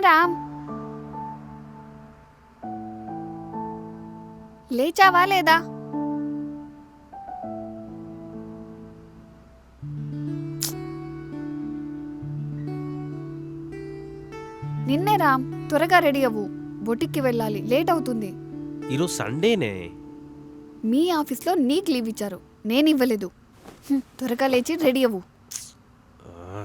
రామ్, లేచావా లేదా? నిన్నే రామ్, త్వరగా రెడీ అవ్వు, బొటిక్కి వెళ్ళాలి, లేట్ అవుతుంది. ఈరోజు సండేనే. మీ ఆఫీస్లో నీకు లీవ్ ఇచ్చారు, నేను ఇవ్వలేదు. త్వరగా లేచి రెడీ అవ్వు. ఆ,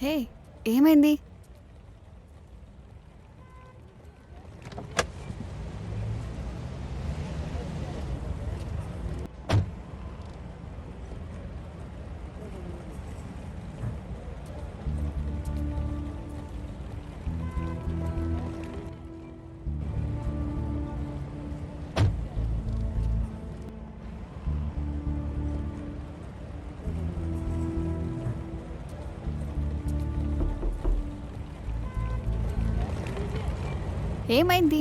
హే, ఏమైంది? ఏమైంది?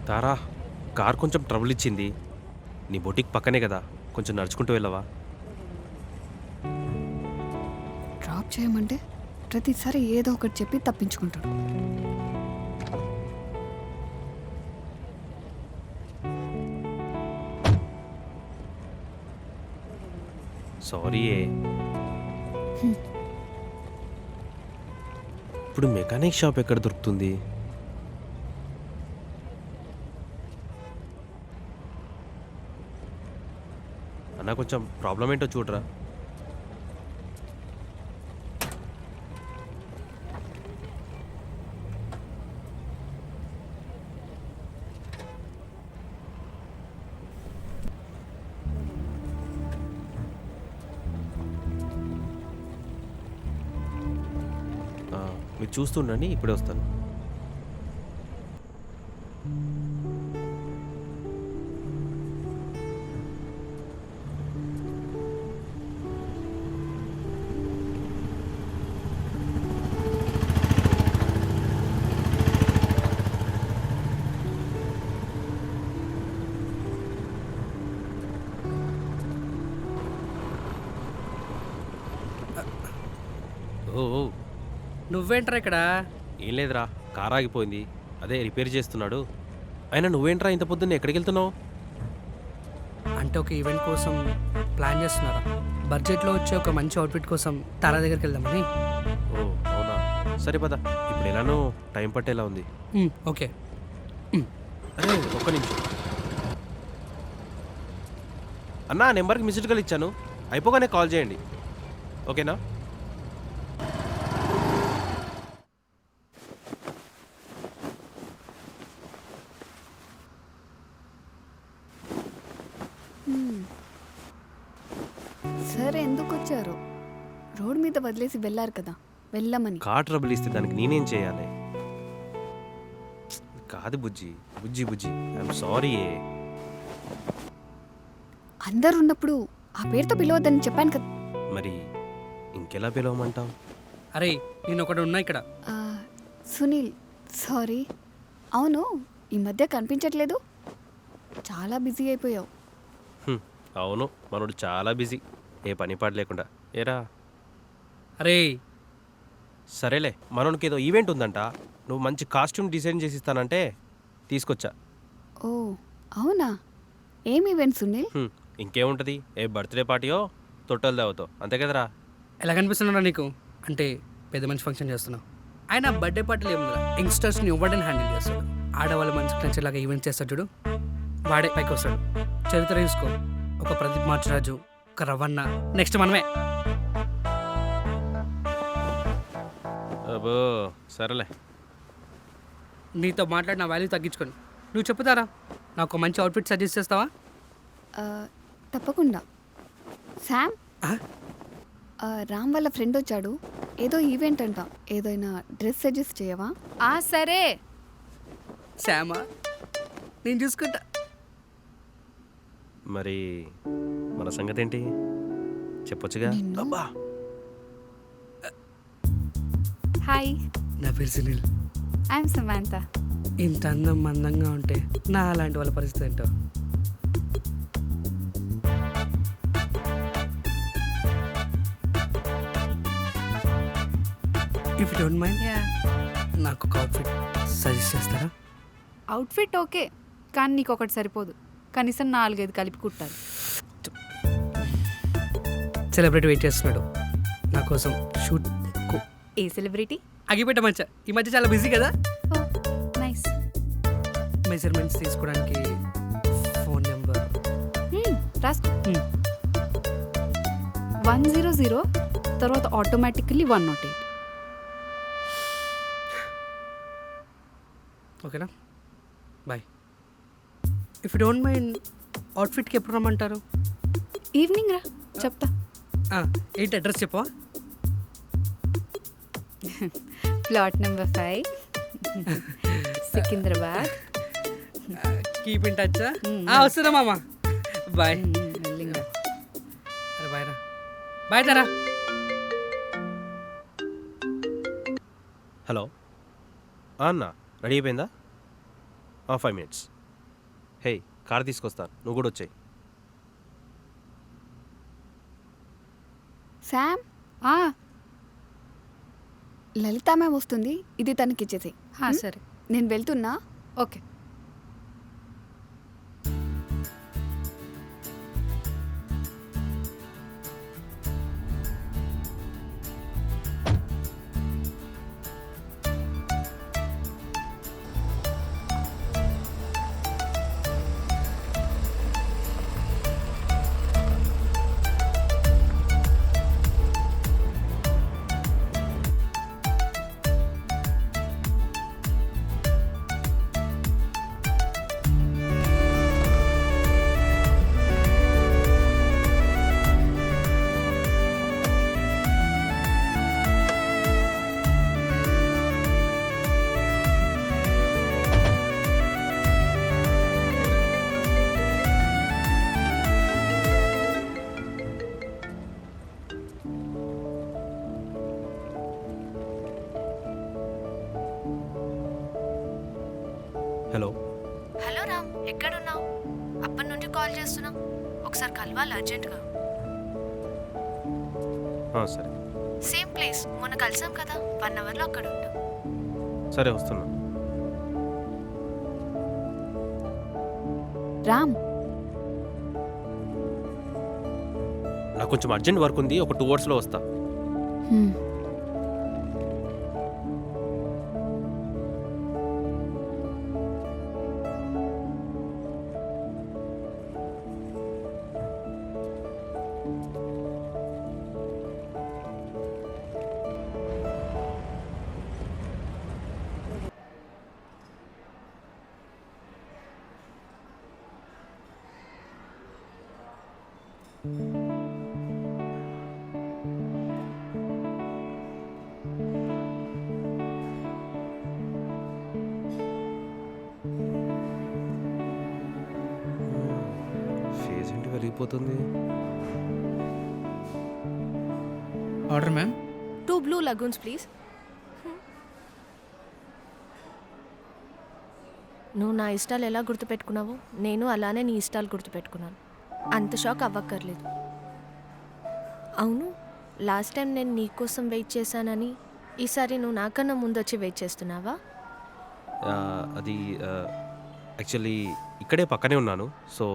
తారా, కార్ కొంచెం ట్రబుల్ ఇచ్చింది. నీ బొటిక్ పక్కనే కదా, కొంచెం నడుచుకుంటూ వెళ్ళవా? డ్రాప్ చేయమంటే ప్రతిసారి ఏదో ఒకటి చెప్పి తప్పించుకుంటాడు. సారీ. ఇప్పుడు మెకానిక్ షాప్ ఎక్కడ దొరుకుతుంది? అన్న, కొంచెం ప్రాబ్లం ఏంటో చూడరా. మీరు చూస్తుండండి, ఇప్పుడే వస్తాను. ఓ ఓ, నువ్వేంట్రా ఇక్కడ? ఏం లేదురా, కార్ ఆగిపోయింది, అదే రిపేర్ చేస్తున్నాడు. అయినా నువ్వేంట్రా ఇంత పొద్దున్న ఎక్కడికి వెళ్తున్నావు? అంటే ఒక ఈవెంట్ కోసం ప్లాన్ చేస్తున్నారా? బడ్జెట్లో వచ్చే ఒక మంచి అవుట్ఫిట్ కోసం తారా దగ్గరికి వెళ్దామని. ఓ అవునా, సరే పద. ఇప్పుడు ఎలానో టైం పట్టేలా ఉంది. ఓకే. అరే ఒక్క నిమిషం అన్నా, నెంబర్కి మిస్డ్ కాల్ ఇచ్చాను, అయిపోగానే కాల్ చేయండి, ఓకేనా? సరే, ఎందుకు వచ్చారు? రోడ్ మీద వదిలేసి వెళ్ళారు కదా, వెళ్ళమని. కార్ ట్రబుల్ ఇస్తే దానికి నేనేం చేయాలి? కాదు బుజ్జి, బుజ్జి బుజ్జి, ఐఎమ్ సారీ. అందరు ఉన్నప్పుడు ఆ పేరుతో పిలవద్దని చెప్పాను కదా. మరి ఇంకెలా పిలవమంటావు? అరే, నేను ఒకటి ఉన్నా ఇక్కడ. ఆ, సునీల్, సారీ. అవును, ఈ మధ్య కనిపించట్లేదు, చాలా బిజీ అయిపోయావు. అవును, మనోడు చాలా బిజీ, ఏ పని పాట లేకుండా. ఏరా? అరే సరేలే, మనోడికి ఏదో ఈవెంట్ ఉందంట, నువ్వు మంచి కాస్ట్యూమ్ డిజైన్ చేసి ఇస్తానంటే తీసుకొచ్చా. ఓ అవునా, ఏం ఈవెంట్ సునీల్? ఇంకేముంటుంది, ఏ బర్త్డే పార్టీయో తొట్టలు దావుతావు, అంతే కదరా? ఎలా కనిపిస్తున్నారా నీకు? అంటే పెద్ద మంచి ఫంక్షన్ చేస్తున్నావు. ఆయన బర్త్డే పార్టీలు ఏముందా, యంగ్స్టర్స్ని ఇవ్వడానికి హ్యాండిల్ చేస్తాడు. ఆడవాళ్ళు మంచికి నచ్చేలాగా ఈవెంట్ చేస్తాడు చూడు, వాడే పైకి వస్తాడు. చరిత్ర చూసుకో, ఒక ప్రదీప్ మార్చరాజు, ఒక రవణ, నెక్స్ట్ మనమే. ఓ సరేలే. నీతో మాట్లాడి నా వాల్యూ తగ్గించుకొని నువ్వు చెప్పుతారా నాకు ఒక మంచి అవుట్ఫిట్ సజెస్ట్ చేస్తావా? ఆ, తప్పకుండా. శామ్, ఆ? రామ్ వాళ్ళ ఫ్రెండ్ వచ్చాడు. ఏదో ఈవెంట్ అంట. ఏదైనా డ్రెస్ సజెస్ట్ చేయవా? సరే. శ్యామా, నేను చూసుకుంటా. మరి మన సంగతి ఏంటి చెప్పొచ్చుగా. నిన్ను? అబ్బా హాయ్, నా పేరు సునీల్. ఐఎమ్ సమాంత. ఇంత అందం మందంగా ఉంటే నా అలాంటి వాళ్ళ పరిస్థితి ఏంటో. ఇఫ్ యూ డోంట్ మైండ్ నాకు ఒక అవుట్ఫిట్ సజెస్ట్ చేస్తారా? అవుట్ఫిట్ ఓకే, కానీ నీకు ఒకటి సరిపోదు. కనీసం 4-5 కలిపి కుట్టాలి. సెలబ్రిటీ వెయిట్ చేస్తున్నాడు నా కోసం. షూట్ ఏ సెలబ్రిటీ? అగిపెట్ట మంచ ఈ మధ్య చాలా బిజీ కదా. Oh nice. మెజర్మెంట్స్ తీసుకోవడానికి ఫోన్ నెంబర్. రాసుకో. 100 తర్వాత ఆటోమేటికల్లీ 108. ఓకేనా, bye. If you don't mind అవుట్ఫిట్కి ఎప్పుడు రమ్మంటారు? ఈవినింగ్ రా, చెప్తా. ఏంటి అడ్రస్ చెప్పవా? Plot number 5, Secunderabad. Keep in touch. వస్తున్నా మామ. బాయ్. మెల్లింగా. అరే బాయ్ రా. బాయ్ తారా. హలో అన్న, రెడీ అయిపోయిందా? 5 minutes. హే, కార్ తీసుకొస్తాను, నువ్వు కూడా వచ్చాయి. శామ్, ఆ, లలిత మ్యామ్ వస్తుంది. ఇది తనకిచ్చేసి. సరే. నేను వెళ్తున్నా. ఓకే. హలో. హలో రామ్, ఎక్కడున్నావు? అప్పటి నుండి కాల్ చేస్తున్నా. ఒకసారి కలవాలి అర్జెంటుగా. సరే సేమ్ ప్లేస్, మొన్న కలిసాం కదా, 1 అవర్లో అక్కడ ఉంటాం. సరే వస్తున్నా. రామ్, నాకు కొంచెం అర్జెంట్ వర్క్ ఉంది, ఒక 2 hours వస్తా. హ్మ్. ఫేస్ ఏంటి వెలిగిపోతుంది? Order ma'am. 2 blue lagoons please. నువ్వు నా ఇష్టాలు ఎలా గుర్తుపెట్టుకున్నావు, నేను అలానే నీ ఇష్టాలు గుర్తుపెట్టుకున్నాను. అంత షాక్ అవ్వక్కర్లేదు. అవును, లాస్ట్ టైం నేను నీకోసం వెయిట్ చేశానని ఈసారి నువ్వు నాకన్నా ముందు వచ్చి వెయిట్ చేస్తున్నావా? అది యాక్చువల్లీ ఇక్కడే పక్కనే ఉన్నాను, సో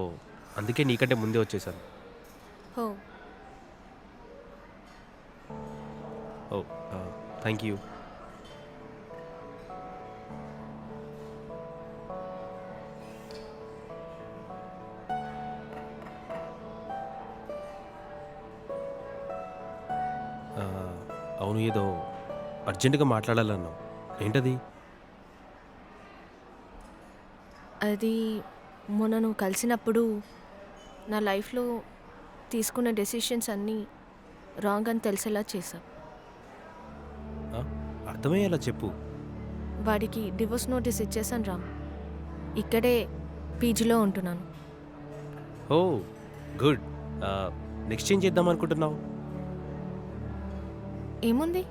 అందుకే నీకంటే ముందే వచ్చేసాను. హో, ఓ థ్యాంక్ యూ. అవును, ఏదో అర్జెంటుగా మాట్లాడాలన్నావు ఏంటది? అది మొన్న నువ్వు కలిసినప్పుడు నా లైఫ్లో తీసుకున్న డెసిషన్స్ అన్నీ రాంగ్ అని తెలిసేలా చేశావు. ఆ? అర్థమయ్యేలా చెప్పు. వాడికి డివోర్స్ నోటీస్ ఇచ్చేసాను రామ్. ఇక్కడే పీజీలో ఉంటున్నాను. ఓ గుడ్. నెక్స్ట్ ఏం చేద్దాం అనుకుంటున్నావు? ఏముంది,